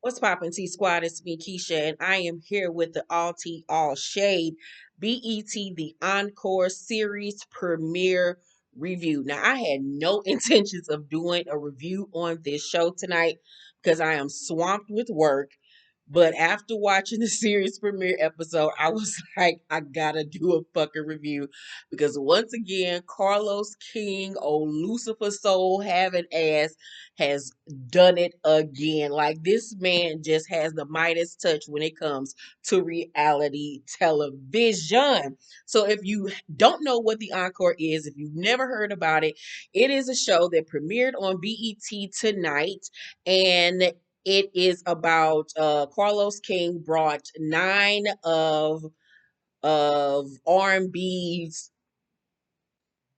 What's poppin', T Squad? It's me, Keisha, and I am here with the All Tea All Shade BET the Encore series premiere review. Now, I had no intentions of doing a review on this show tonight because I am swamped with work. But after watching the series premiere episode, I was like, I gotta do a fucking review because once again, Carlos King, old Lucifer soul having ass, has done it again. Like this man just has the Midas touch when it comes to reality television. So if you don't know what the Encore is, if you've never heard about it, it is a show that premiered on BET tonight, and it is about Carlos King brought nine of R&B's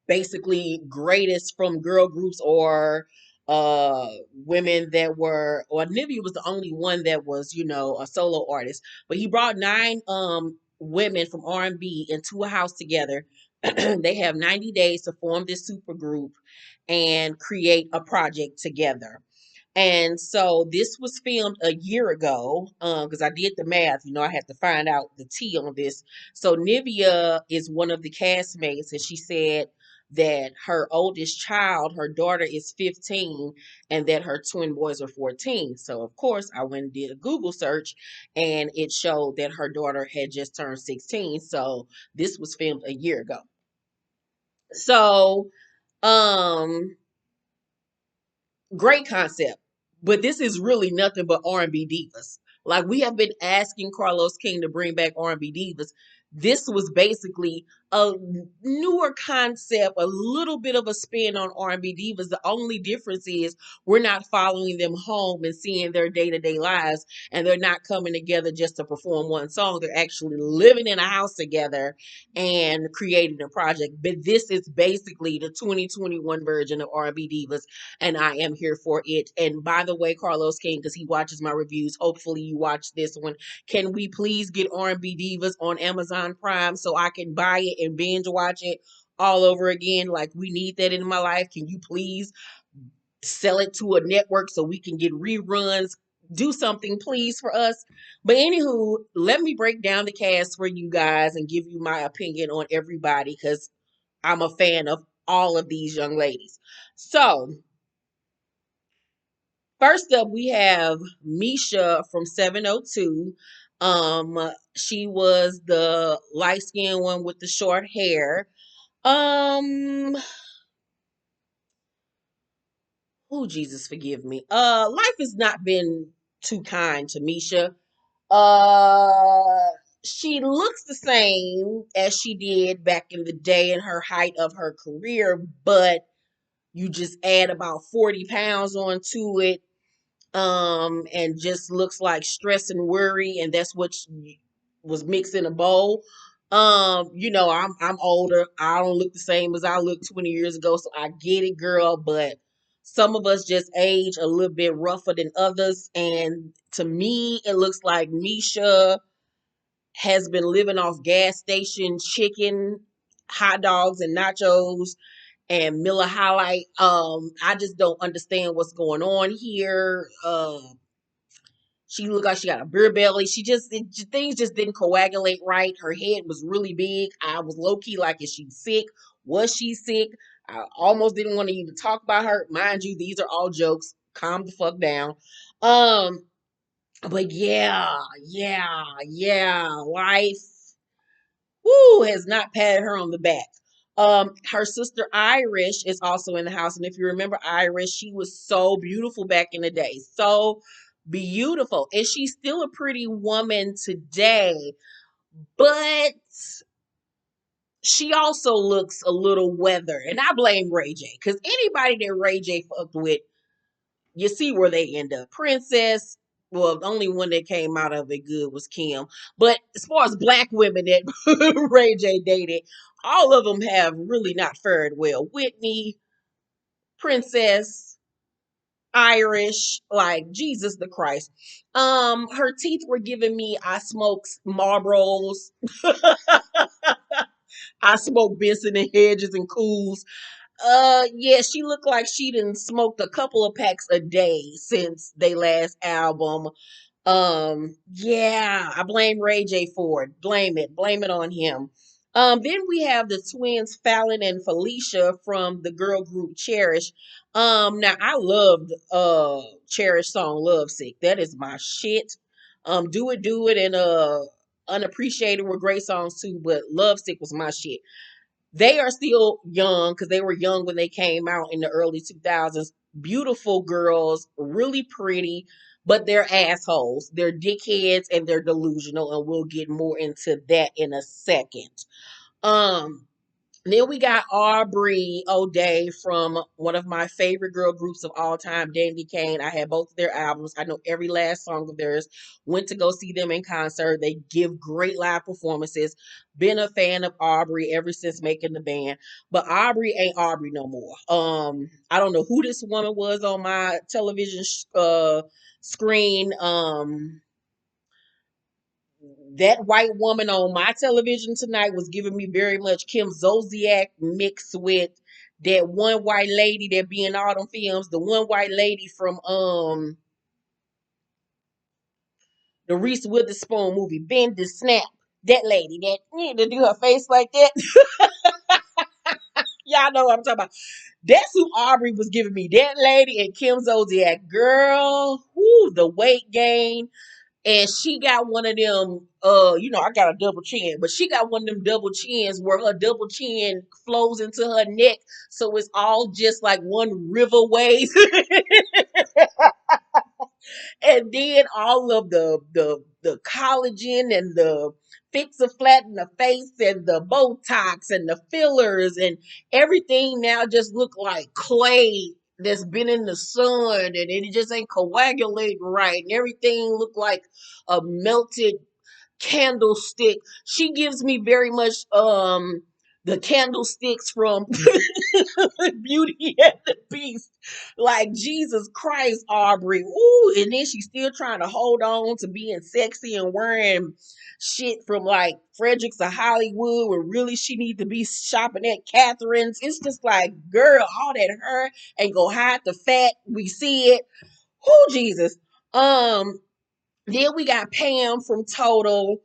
basically greatest from girl groups or women that were, or Nivea was the only one that was, a solo artist, but he brought nine women from R&B into a house together. They have 90 days to form this super group and create a project together. And so this was filmed a year ago, because I did the math. I had to find out the T on this. So Nivea is one of the castmates, and she said that her oldest child, her daughter, is 15, and that her twin boys are 14. So of course, I went and did a Google search, and it showed that her daughter had just turned 16. So this was filmed a year ago. So, um, great concept, but this is really nothing but R&B divas. Like we have been asking Carlos King to bring back R&B divas. This was basically a newer concept, a little bit of a spin on R&B divas. The only difference is we're not following them home and seeing their day-to-day lives, and they're not coming together just to perform one song. They're actually living in a house together and creating a project. But this is basically the 2021 version of R&B divas, and I am here for it. And by the way, Carlos King, because he watches my reviews, hopefully you watch this one. Can we please get R&B Divas on Amazon Prime so I can buy it and binge watch it all over again? Like we need that in my life. Can you please sell it to a network so we can get reruns? Do something, please, for us. But anywho, let me break down the cast for you guys and give you my opinion on everybody because I'm a fan of all of these young ladies. So, first up, we have Misha from 702. She was the light skinned one with the short hair. Um, oh Jesus, forgive me. Life has not been too kind to Misha. Uh, she looks the same as she did back in the day in her height of her career, but you just add about 40 pounds onto it, and just looks like stress and worry, and that's what was mixed in a bowl. I'm older. I don't look the same as I looked 20 years ago, so I get it, girl. But some of us just age a little bit rougher than others, and to me, it looks like Misha has been living off gas station chicken, hot dogs, and nachos and Miller High Life. I just don't understand what's going on here. She looked like she got a beer belly. Things just didn't coagulate right. Her head was really big. I was low key like, is she sick? Was she sick? I almost didn't want to even talk about her. Mind you, these are all jokes. Calm the fuck down. Um, but yeah. Life, woo, has not patted her on the back. Her sister Irish is also in the house, and if you remember Irish, she was so beautiful back in the day, so beautiful, and she's still a pretty woman today. But she also looks a little weathered, and I blame Ray J because anybody that Ray J fucked with, you see where they end up. Princess, well, the only one that came out of it good was Kim. But as far as black women that Ray J dated, all of them have really not fared well. Whitney, Princess, Irish, like Jesus the Christ. Her teeth were giving me I smoke Marlboros, I smoke Benson and Hedges and Cools. Yeah, she looked like she done smoked a couple of packs a day since they last album. Yeah, I blame Ray J for it. Blame it on him. Then we have the twins Fallon and Felicia from the girl group Cherish. Now I loved Cherish song Lovesick. That is my shit. Do it, and Unappreciated were great songs too, but Lovesick was my shit. They are still young because they were young when they came out in the early 2000s. Beautiful girls, really pretty, but they're assholes. They're dickheads and they're delusional, and we'll get more into that in a second. Um, then we got Aubrey O'Day from one of my favorite girl groups of all time, Dandy Kane. I had both of their albums. I know every last song of theirs. Went to go see them in concert. They give great live performances. Been a fan of Aubrey ever since making the band. But Aubrey ain't Aubrey no more. I don't know who this woman was on my television screen. That white woman on my television tonight was giving me very much Kim Zolciak mixed with that one white lady that be in all them films. The one white lady from the Reese Witherspoon movie, Bend the Snap. That lady that to do her face like that. Y'all know what I'm talking about. That's who Aubrey was giving me. That lady and Kim Zolciak. Girl, whoo, the weight gain. And she got one of them, I got a double chin, but she got one of them double chins where her double chin flows into her neck. So it's all just like one river wave. And then all of the collagen and the fix a flat in the face and the Botox and the fillers and everything now just look like clay that's been in the sun, and it just ain't coagulating right, and everything look like a melted candlestick. She gives me very much the candlesticks from Beauty and the Beast. Like Jesus Christ, Aubrey. Ooh, and then she's still trying to hold on to being sexy and wearing shit from like Fredericks of Hollywood when really she need to be shopping at Catherine's. It's just like, girl, all that hair ain't gonna hide the fat. We see it. Who Jesus. Um, then we got Pam from Total.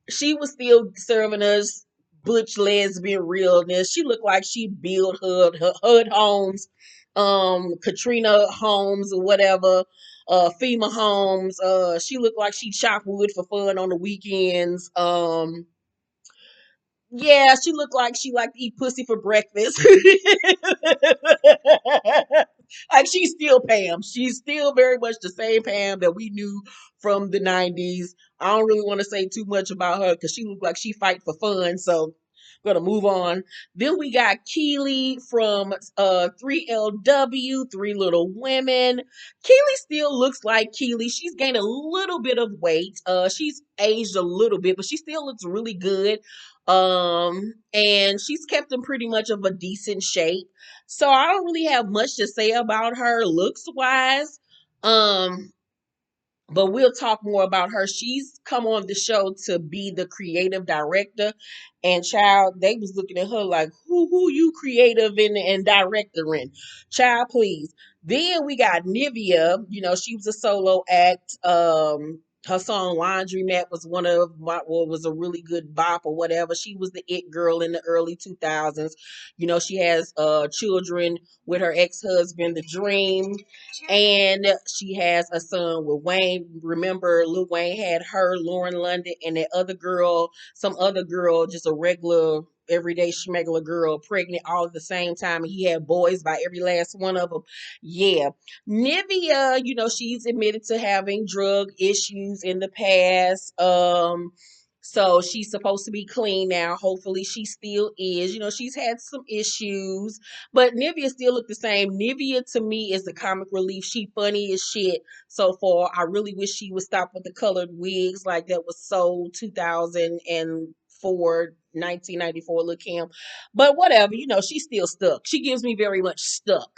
She was still serving us butch lesbian realness. She looked like she built HUD homes, Katrina homes or whatever, FEMA homes. She looked like she chopped wood for fun on the weekends. Yeah, she looked like she liked to eat pussy for breakfast. Like she's still Pam. She's still very much the same Pam that we knew from the 90s. I don't really want to say too much about her because she looked like she fight for fun. So I'm gonna move on. Then we got Keely from 3LW, Three Little Women. Keely still looks like Keely. She's gained a little bit of weight. She's aged a little bit, but she still looks really good. And she's kept in pretty much of a decent shape. So I don't really have much to say about her looks wise. Um, but we'll talk more about her. She's come on the show to be the creative director, and child, they was looking at her like, who you creative and director in, child, please. Then we got Nivea. She was a solo act. Her song Laundromat was one of my, well, was a really good bop or whatever. She was the it girl in the early 2000s. She has children with her ex-husband, The Dream, and she has a son with Wayne. Remember, Lil Wayne had her, Lauren London, and that other girl, some other girl, just a regular, everyday schmegular girl, pregnant all at the same time. And he had boys by every last one of them. Yeah. Nivea, she's admitted to having drug issues in the past. So she's supposed to be clean now. Hopefully she still is. She's had some issues, but Nivea still look the same. Nivea to me is the comic relief. She funny as shit so far. I really wish she would stop with the colored wigs like that was so 2004, 1994 look him. But whatever, she's still stuck. She gives me very much stuck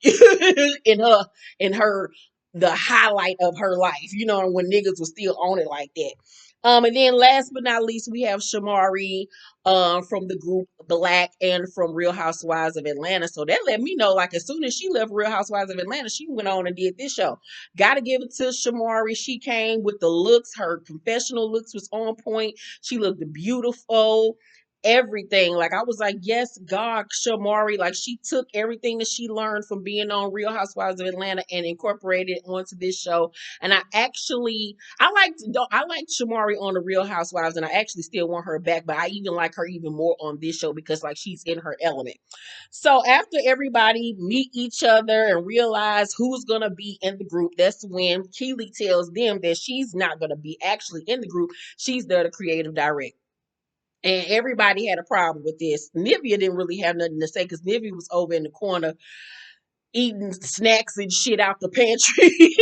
in her the highlight of her life, when niggas was still on it like that. And then last but not least, we have Shamari from the group Black and from Real Housewives of Atlanta. So that let me know, like, as soon as she left Real Housewives of Atlanta, she went on and did this show. Gotta give it to Shamari. She came with the looks. Her confessional looks was on point. She looked beautiful. Everything. Like, I was like, yes, God, Shamari. Like, she took everything that she learned from being on Real Housewives of Atlanta and incorporated it onto this show. And I liked Shamari on the Real Housewives, and I actually still want her back. But I even like her even more on this show because like she's in her element. So after everybody meet each other and realize who's gonna be in the group, that's when Keely tells them that she's not gonna be actually in the group. She's there to creative direct. And everybody had a problem with this. Nivea didn't really have nothing to say because Nivea was over in the corner eating snacks and shit out the pantry.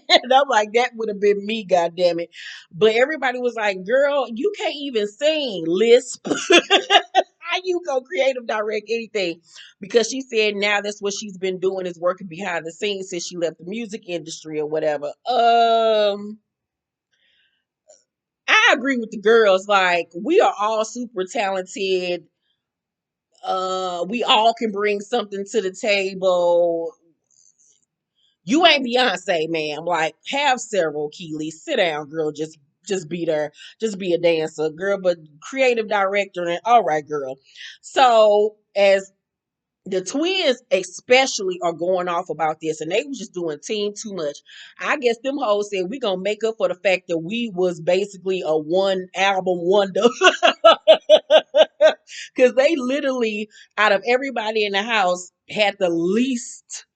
And I'm like, that would have been me, goddamn it. But everybody was like, girl, you can't even sing, lisp. How you go creative direct anything? Because she said now that's what she's been doing is working behind the scenes since she left the music industry or whatever. I agree with the girls. Like, we are all super talented. We all can bring something to the table. You ain't Beyonce, ma'am. Like, have several Keely. Sit down, girl. Just be there. Just be a dancer, girl. But creative director and all right, girl. So as the twins especially are going off about this, and they was just doing team too much. I guess them hoes said we gonna make up for the fact that we was basically a one album wonder. Cause they literally, out of everybody in the house, had the least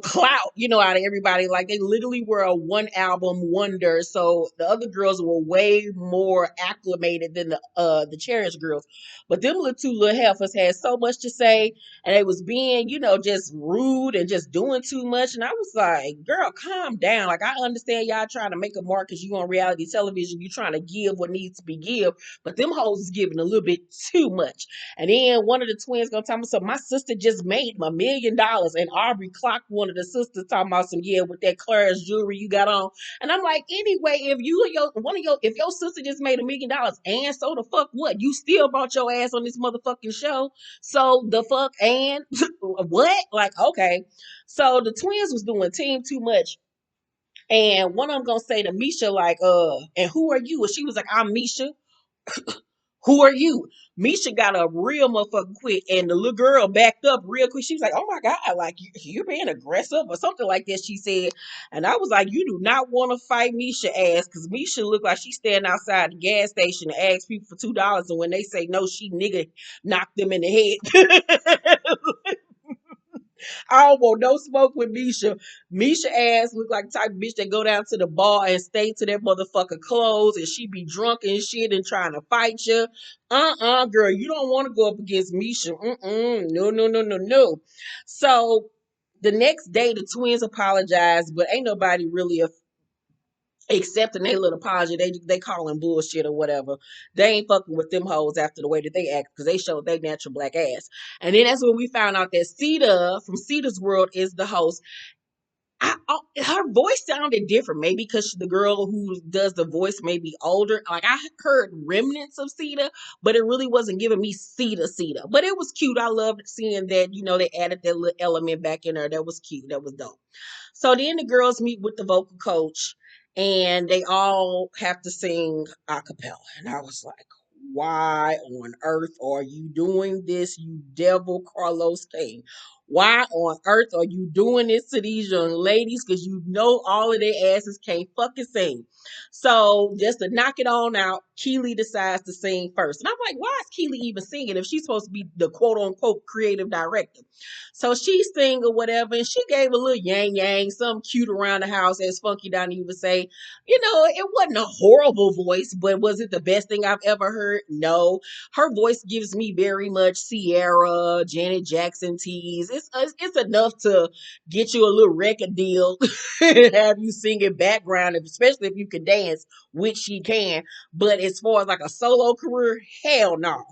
clout, out of everybody. Like they literally were a one album wonder. So the other girls were way more acclimated than the Cherish girls. But them little two little heifers had so much to say and they was being, just rude and just doing too much. And I was like, girl, calm down. Like I understand y'all trying to make a mark because you on reality television, you trying to give what needs to be give, but them hoes is giving a little bit too much. And then one of the twins gonna tell me, so my sister just made $1 million. And Aubrey clocked one of the sisters talking about some, yeah, with that Claire's jewelry you got on. And I'm like, anyway, if you and if your sister just made $1 million and so the fuck what? You still brought your ass on this motherfucking show. So the fuck and what? Like, okay. So the twins was doing team too much. And one of them gonna say to Misha, like, and who are you? And she was like, I'm Misha. Who are you? Misha got up real motherfucking quick, and the little girl backed up real quick. She was like, "Oh my god, like you're being aggressive or something like that." She said, and I was like, "You do not want to fight Misha ass because Misha look like she's standing outside the gas station and ask people for $2, and when they say no, she nigga knocked them in the head." I don't want no smoke with Misha. Misha ass look like the type of bitch that go down to the bar and stay to that motherfucker clothes and she be drunk and shit and trying to fight you. Girl, you don't want to go up against Misha. No, no, no, no, no. So the next day the twins apologized, but ain't nobody really accepting their little apology. They calling bullshit or whatever. They ain't fucking with them hoes after the way that they act because they showed their natural black ass. And then that's when we found out that Cedar from Cedar's World is the host. Her voice sounded different, maybe because the girl who does the voice may be older. Like I heard remnants of Cedar, but it really wasn't giving me Cedar. But it was cute. I loved seeing that, they added that little element back in there. That was cute. That was dope. So then the girls meet with the vocal coach and they all have to sing a cappella. And I was like, why on earth are you doing this, you devil Carlos King? Why on earth are you doing this to these young ladies? Because you know all of their asses can't fucking sing. So just to knock it on out, Keely decides to sing first. And I'm like, why is Keely even singing if she's supposed to be the quote unquote creative director? So she sang or whatever, and she gave a little yang yang, something cute around the house, as Funky Donnie would say. It wasn't a horrible voice, but was it the best thing I've ever heard? No. Her voice gives me very much Sierra, Janet Jackson tease. It's enough to get you a little record deal and have you sing in background, especially if you can dance, which she can. But as far as like a solo career, hell no.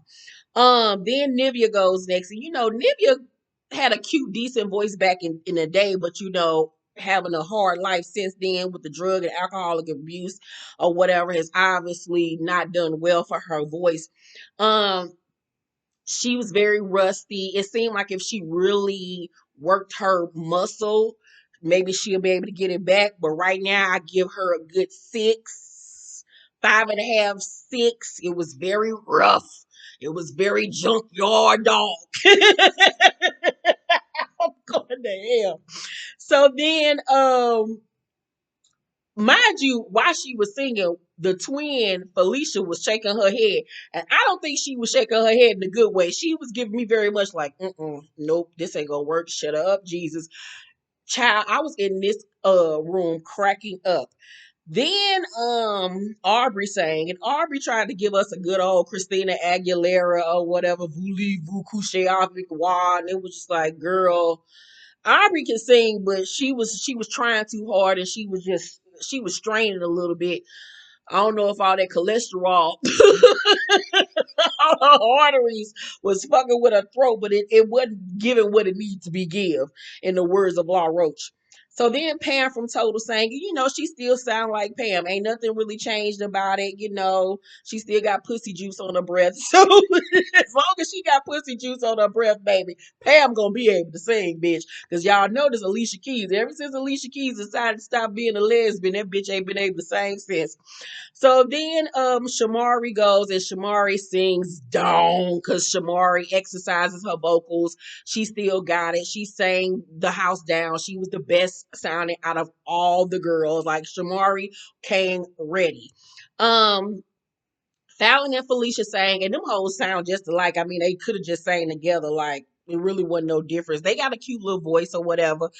Then Nivea goes next. And Nivea had a cute, decent voice back in the day, but having a hard life since then with the drug and alcoholic abuse or whatever has obviously not done well for her voice. Um, she was very rusty. It seemed like if she really worked her muscle, maybe she'll be able to get it back. But right now, I give her a good six, 5.5, 6. It was very rough. It was very junkyard dog. I'm going to hell. So then, mind you, while she was singing, the twin Felicia was shaking her head, and I don't think she was shaking her head in a good way. She was giving me very much like, nope, this ain't gonna work. Shut up, Jesus, child. I was in this room cracking up. Then Aubrey sang, and Aubrey tried to give us a good old Christina Aguilera or whatever, voulez-vous coucher avec moi, and it was just like, girl, Aubrey can sing, but she was trying too hard, and she was straining a little bit. I don't know if all that cholesterol all her arteries was fucking with her throat, but it wasn't giving what it needed to be give, in the words of Law Roach. So then Pam from Total sang, she still sound like Pam. Ain't nothing really changed about it. She still got pussy juice on her breath. So as long as she got pussy juice on her breath, baby, Pam gonna be able to sing, bitch. Cause y'all notice Alicia Keys. Ever since Alicia Keys decided to stop being a lesbian, that bitch ain't been able to sing since. So then Shamari goes and Shamari sings down because Shamari exercises her vocals. She still got it. She sang the house down. She was the best sounding out of all the girls. Like Shamari came ready. Um Fallon and Felicia sang, and them hoes sound just alike. I mean, they could have just sang together. Like, it really wasn't no difference. They got a cute little voice or whatever.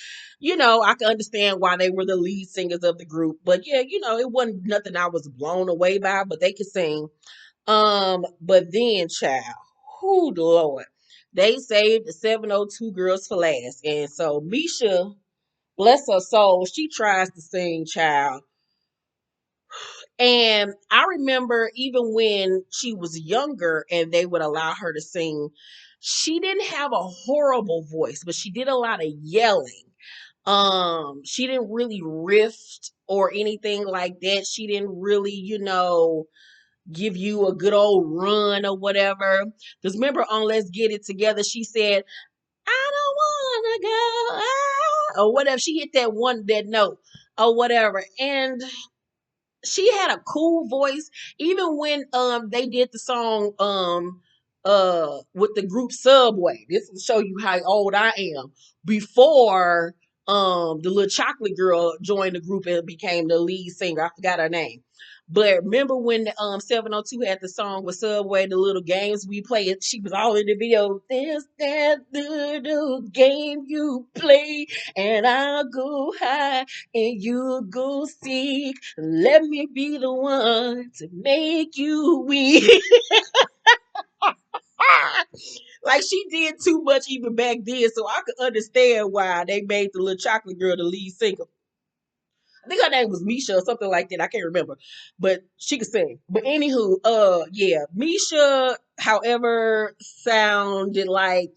I can understand why they were the lead singers of the group. But yeah, it wasn't nothing I was blown away by, but they could sing. But then, child, who the Lord, they saved the 702 girls for last. And so Misha, bless her soul, she tries to sing, child. And I remember even when she was younger and they would allow her to sing, she didn't have a horrible voice, but she did a lot of yelling. She didn't really riff or anything like that. She didn't really, give you a good old run or whatever. Because remember on Let's Get It Together, she said, I don't wanna go or whatever. She hit that note or whatever. And she had a cool voice even when they did the song with the group Subway. This will show you how old I am. Before the little chocolate girl joined the group and became the lead singer. I forgot her name. But remember when 702 had the song with Subway, the little games we play, she was all in the video. There's that little game you play, and I'll go high and you go seek. Let me be the one to make you weak. Like she did too much even back then, so I could understand why they made the little chocolate girl the lead singer. I think her name was Misha or something like that. I can't remember, but she could sing. But anywho, yeah, Misha, however, sounded like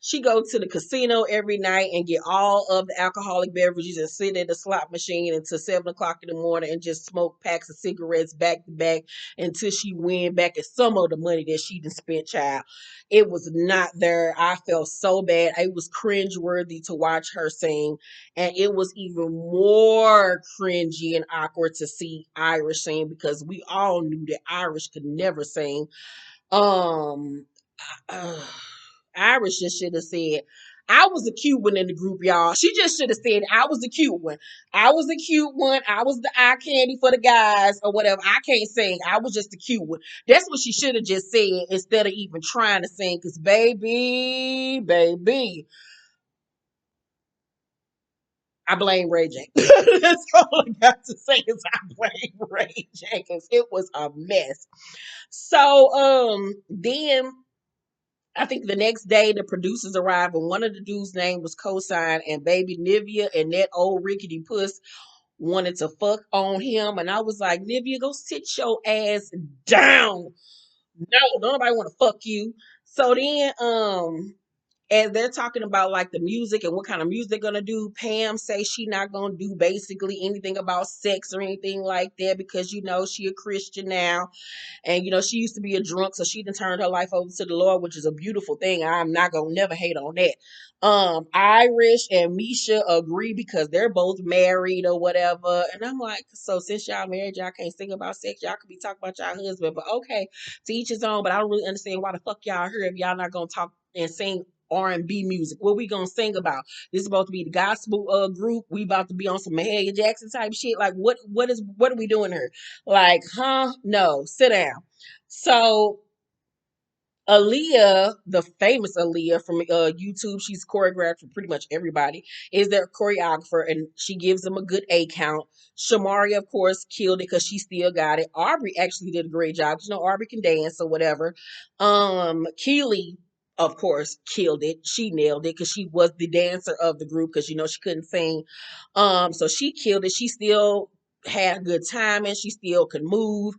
she go to the casino every night and get all of the alcoholic beverages and sit at the slot machine until 7 o'clock in the morning and just smoke packs of cigarettes back to back until she win back at some of the money that she done spent, child. It was not there. I felt so bad. It was cringeworthy to watch her sing. And it was even more cringy and awkward to see Irish sing because we all knew that Irish could never sing. Um uh, Iris just should have said, I was the cute one in the group, y'all. She just should have said, I was the cute one. I was the cute one. I was the eye candy for the guys or whatever. I can't sing. I was just the cute one. That's what she should have just said instead of even trying to sing. Because, baby, I blame Ray J. That's all I got to say is I blame Ray J because it was a mess. So, then I think the next day the producers arrived and one of the dudes' name was Cosign and baby Nivea and that old rickety puss wanted to fuck on him. And I was like, Nivea, go sit your ass down. No, don't nobody want to fuck you. So then and they're talking about like the music and what kind of music they're gonna do. Pam say she not gonna do basically anything about sex or anything like that because she a Christian now, and she used to be a drunk, so she done turned her life over to the Lord, which is a beautiful thing. I'm not gonna never hate on that. Irish and Misha agree because they're both married or whatever. And I'm like, so since y'all married, y'all can't sing about sex. Y'all could be talking about y'all husband, but okay, to each his own. But I don't really understand why the fuck y'all here if y'all not gonna talk and sing R&B music. What we gonna sing about? This is supposed to be the gospel group. We about to be on some Mahalia Jackson type shit. Like what are we doing here? Like, huh? No, sit down. So Aaliyah, the famous Aaliyah from YouTube, she's choreographed for pretty much everybody, is their choreographer, and she gives them a good A count. Shamari, of course, killed it because she still got it. Aubrey actually did a great job. Aubrey can dance or whatever. Keely, of course, killed it. She nailed it because she was the dancer of the group because she couldn't sing. So she killed it. She still had a good time and she still could move.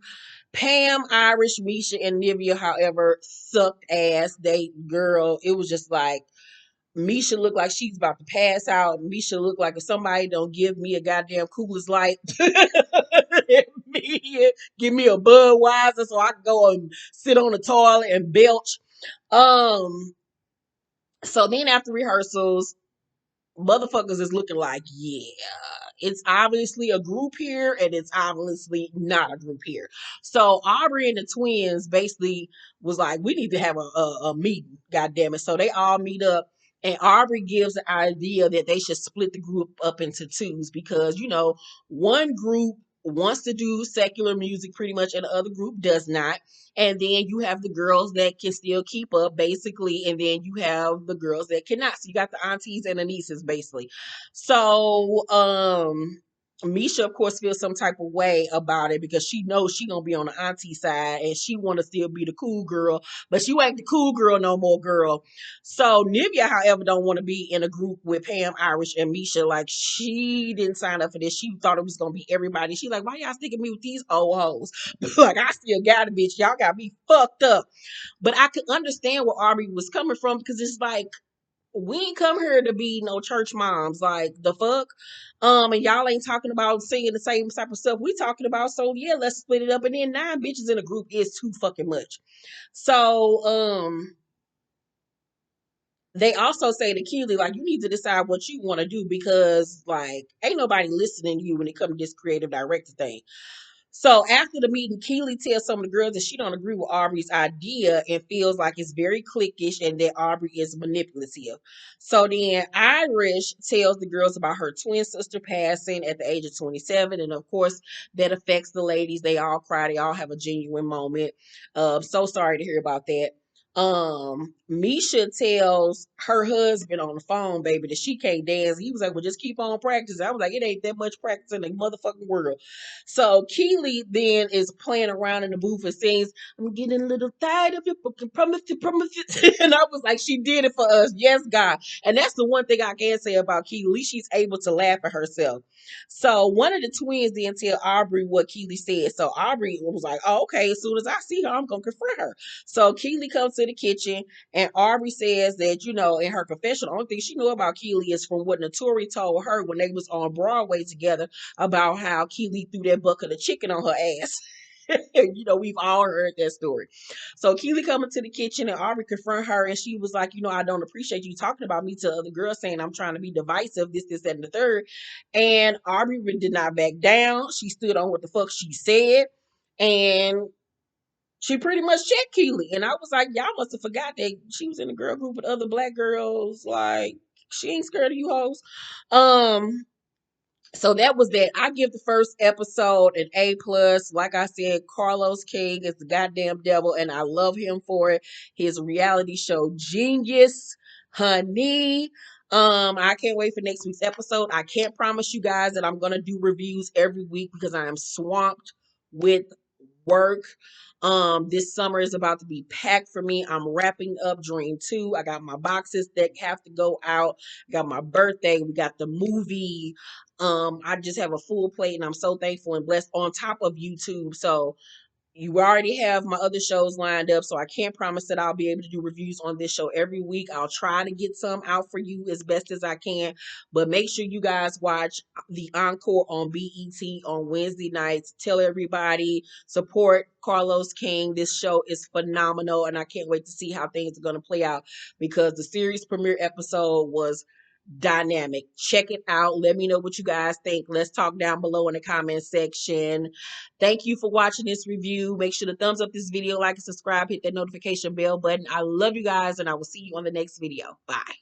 Pam, Irish, Misha, and Nivea, however, sucked ass. It was just like Misha looked like she's about to pass out. Misha looked like if somebody don't give me a goddamn Coolest Light, give me a Budweiser so I can go and sit on the toilet and belch. Um, so then after rehearsals, motherfuckers is looking like, yeah, it's obviously a group here and it's obviously not a group here. So Aubrey and the twins basically was like, we need to have a meeting, god damn it. So they all meet up, and Aubrey gives the idea that they should split the group up into twos because one group wants to do secular music pretty much and the other group does not. And then you have the girls that can still keep up, basically, and then you have the girls that cannot. So you got the aunties and the nieces, basically. So, Misha, of course, feels some type of way about it because she knows she gonna be on the auntie side and she want to still be the cool girl, but she ain't the cool girl no more, girl. So Nivea, however, don't want to be in a group with Pam, Irish, and Misha. Like she didn't sign up for this. She thought it was gonna be everybody. She like, why y'all sticking me with these old hoes? Like I still got a bitch. Y'all got me fucked up. But I could understand where Aubrey was coming from because it's like we ain't come here to be no church moms. Like the fuck. And y'all ain't talking about singing the same type of stuff we talking about. So yeah, let's split it up. And then 9 bitches in a group is too fucking much. So they also say to Keely, like, you need to decide what you want to do because like ain't nobody listening to you when it comes to this creative director thing. So after the meeting, Keely tells some of the girls that she don't agree with Aubrey's idea and feels like it's very cliquish and that Aubrey is manipulative. So then Irish tells the girls about her twin sister passing at the age of 27. And of course, that affects the ladies. They all cry. They all have a genuine moment. So sorry to hear about that. Misha tells her husband on the phone, baby, that she can't dance. He was like, well, just keep on practicing. I was like, it ain't that much practice in the motherfucking world. So Keely then is playing around in the booth and sings, I'm getting a little tired of your fucking promises. And I was like, she did it for us. Yes, God. And that's the one thing I can say about Keely. At least she's able to laugh at herself. So one of the twins then tell Aubrey what Keely said. So Aubrey was like, oh, okay, as soon as I see her, I'm going to confront her. So Keely comes to the kitchen and Aubrey says that, in her confession, the only thing she knew about Keely is from what Notori told her when they was on Broadway together about how Keely threw that bucket of chicken on her ass. We've all heard that story. So Keely coming to the kitchen and Aubrey confront her and she was like, I don't appreciate you talking about me to other girls saying I'm trying to be divisive, this, that, and the third. And Aubrey did not back down. She stood on what the fuck she said. And she pretty much checked Keely. And I was like, y'all must have forgot that she was in a girl group with other black girls. Like, she ain't scared of you hoes. So that was that. I give the first episode an A+. Like I said, Carlos King is the goddamn devil, and I love him for it. His reality show genius, honey. I can't wait for next week's episode. I can't promise you guys that I'm gonna do reviews every week because I am swamped with work. This summer is about to be packed for me. I'm wrapping up Dream 2. I got my boxes that have to go out. I got my birthday. We got the movie. I just have a full plate and I'm so thankful and blessed on top of YouTube. So You already have my other shows lined up, so I can't promise that I'll be able to do reviews on this show every week. I'll try to get some out for you as best as I can, but make sure you guys watch the Encore on BET on Wednesday nights. Tell everybody, support Carlos King. This show is phenomenal, and I can't wait to see how things are going to play out because the series premiere episode was dynamic. Check it out. Let me know what you guys think. Let's talk down below in the comment section. Thank you for watching this review. Make sure to thumbs up this video, like and subscribe, hit that notification bell button. I love you guys, and I will see you on the next video. Bye.